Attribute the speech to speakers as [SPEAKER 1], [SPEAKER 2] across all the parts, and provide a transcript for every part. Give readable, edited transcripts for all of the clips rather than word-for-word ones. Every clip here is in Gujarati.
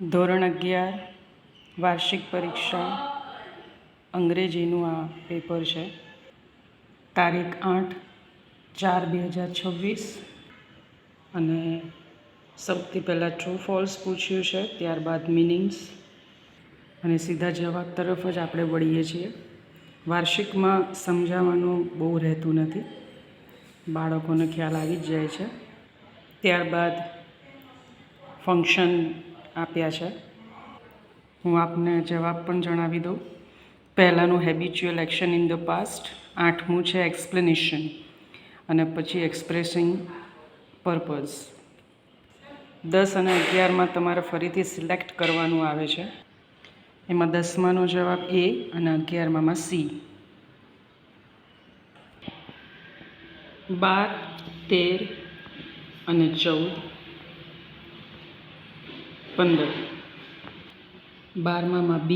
[SPEAKER 1] ધોરણ 11 વાર્ષિક પરીક્ષા અંગ્રેજીનું આ પેપર છે. તારીખ 8/4/2026 અને સૌથી પહેલાં ટ્રુ ફોલ્સ પૂછ્યું છે, ત્યારબાદ મિનિંગ્સ અને સીધા જવાબ તરફ જ આપણે વળીએ છીએ. વાર્ષિકમાં સમજાવવાનું બહુ રહેતું નથી, બાળકોને ખ્યાલ આવી જ જાય છે. ત્યારબાદ ફંક્શન આપ્યા છે. હું આપને જવાબ પણ જણાવી દઉં. પહેલાંનું habitual action in the past, 8મું છે એક્સપ્લેનેશન અને પછી એક્સપ્રેસિંગ પર્પઝ. 10 અને 11માં તમારે ફરીથી સિલેક્ટ કરવાનું આવે છે. એમાં 10માનો જવાબ A અને 11મામાં C. 12, 13 અને 14, 15. 12મામાં B,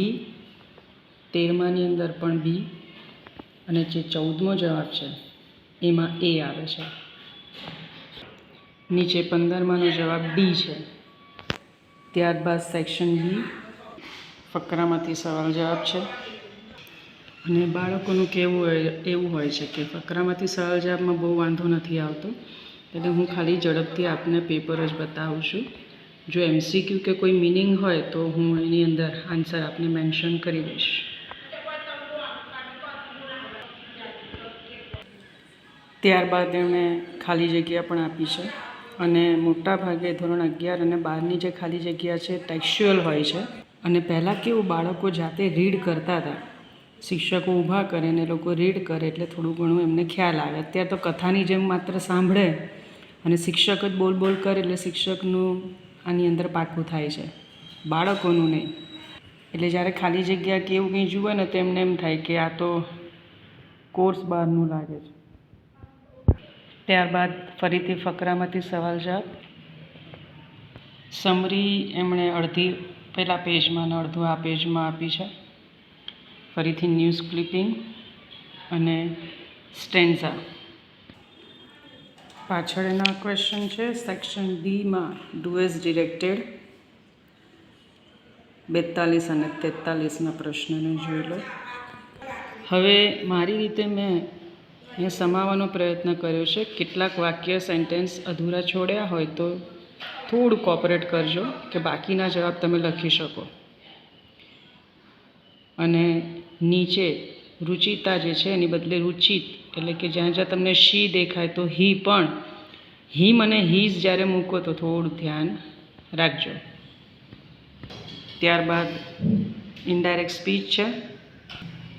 [SPEAKER 1] 13માની અંદર પણ B અને જે 14મો જવાબ છે એમાં A આવે છે. નીચે 15માનો જવાબ D છે. ત્યારબાદ સેક્શન બી, ફકરામાંથી સવાલ જવાબ છે. અને બાળકોનું એવું હોય છે કે ફકરામાંથી સવાલ જવાબમાં બહુ વાંધો નથી આવતો, એટલે હું ખાલી ઝડપથી આપને પેપર જ બતાવું છું. જો MCQ કે કોઈ મિનિંગ હોય તો હું એની અંદર આન્સર આપને મેન્શન કરી દઈશ. ત્યારબાદ એમણે ખાલી જગ્યા પણ આપી છે અને મોટાભાગે ધોરણ 11 અને 12ની જે ખાલી જગ્યા છે ટેક્સ્ચ્યુઅલ હોય છે. અને પહેલાં કેવું બાળકો જાતે રીડ કરતા હતા, શિક્ષકો ઊભા કરે ને લોકો રીડ કરે એટલે થોડું ઘણું એમને ખ્યાલ આવે. અત્યારે તો કથાની જેમ માત્ર સાંભળે અને શિક્ષક જ બોલ કરે એટલે શિક્ષકનું આની અંદર પાકું થાય છે, બાળકોનું નહીં. એટલે જ્યારે ખાલી જગ્યા કે એવું કંઈ જુએ ને તો એમને એમ થાય કે આ તો કોર્સ બહારનું લાગે છે. ત્યારબાદ ફરીથી ફકરામાંથી સવાલ જવાબ. સમરી એમણે અડધી પહેલાં પેજમાં અને અડધું આ પેજમાં આપી છે. ફરીથી ન્યૂઝ ક્લિપિંગ અને સ્ટેન્ઝા. પાછળ એના ક્વેશ્ચન છે. સેક્શન ડીમાં ડુ એઝ ડિરેક્ટેડ. 42 અને 43ના પ્રશ્નને જોઈ લો. હવે મારી રીતે મેં અહીંયા સમાવવાનો પ્રયત્ન કર્યો છે. કેટલાક વાક્ય સેન્ટેન્સ અધૂરા છોડ્યા હોય તો થોડું કોઓપરેટ કરજો કે બાકીના જવાબ તમે લખી શકો. અને નીચે રુચિતા જે છે એની બદલે રુચિત, એટલે કે જ્યાં જ્યાં તમને શી દેખાય તો હી પણ હિમ અને હીઝ જ્યારે મૂકો તો થોડું ધ્યાન રાખજો. ત્યારબાદ ઇનડાયરેક્ટ સ્પીચ છે.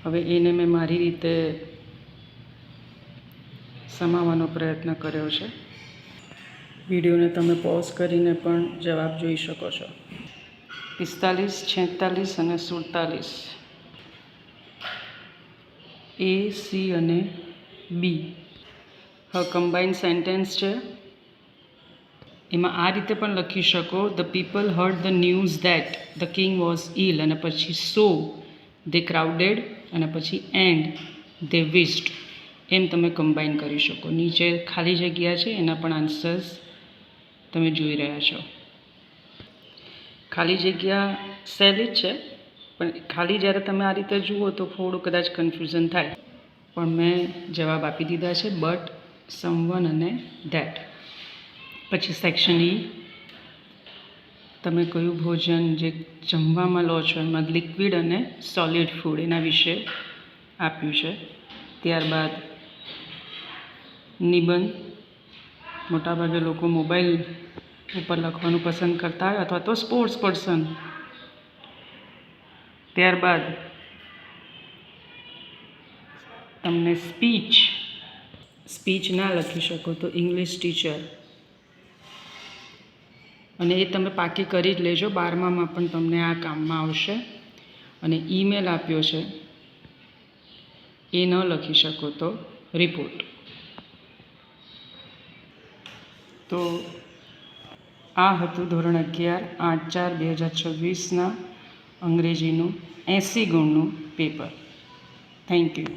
[SPEAKER 1] હવે એને મેં મારી રીતે સમાવવાનો પ્રયત્ન કર્યો છે. વિડીયોને તમે પોઝ કરીને પણ જવાબ જોઈ શકો છો. 45, 46 અને 47, A, C અને B. હવે કમ્બાઇન્ડ સેન્ટેન્સ છે. એમાં આ રીતે પણ લખી શકો. The people heard the news that the king was ill અને પછી સો દે ક્રાઉડેડ અને પછી એન્ડ દે વિસ્ડ. એમ તમે કમ્બાઈન કરી શકો. નીચે ખાલી જગ્યા છે, એના પણ આન્સર્સ તમે જોઈ રહ્યા છો. ખાલી જગ્યા સહેલી જ છે, પણ ખાલી જ્યારે તમે આ રીતે જુઓ તો થોડું કદાચ કન્ફ્યુઝન થાય. પણ મેં જવાબ આપી દીધા છે, બટ, સમવન અને ધેટ. પછી સેક્શન ઈ, તમે કયું ભોજન જે જમવામાં લો છો એમાં લિક્વિડ અને સોલિડ ફૂડ એના વિશે આપ્યું છે. ત્યારબાદ નિબંધ. મોટાભાગે લોકો મોબાઈલ ઉપર લખવાનું પસંદ કરતા હોય અથવા તો સ્પોર્ટ્સ પર્સન. ત્યારબાદ તમને સ્પીચ ના લખી શકો તો ઇંગ્લિશ ટીચર, અને એ તમે પાકી કરી જ લેજો. 12મામાં પણ તમને આ કામમાં આવશે. અને ઈમેલ આપ્યો છે એ ન લખી શકો તો રિપોર્ટ. તો આ હતું ધોરણ 11 8/4/2026ના અંગ્રેજીનું 80 ગુણનું પેપર. Thank you.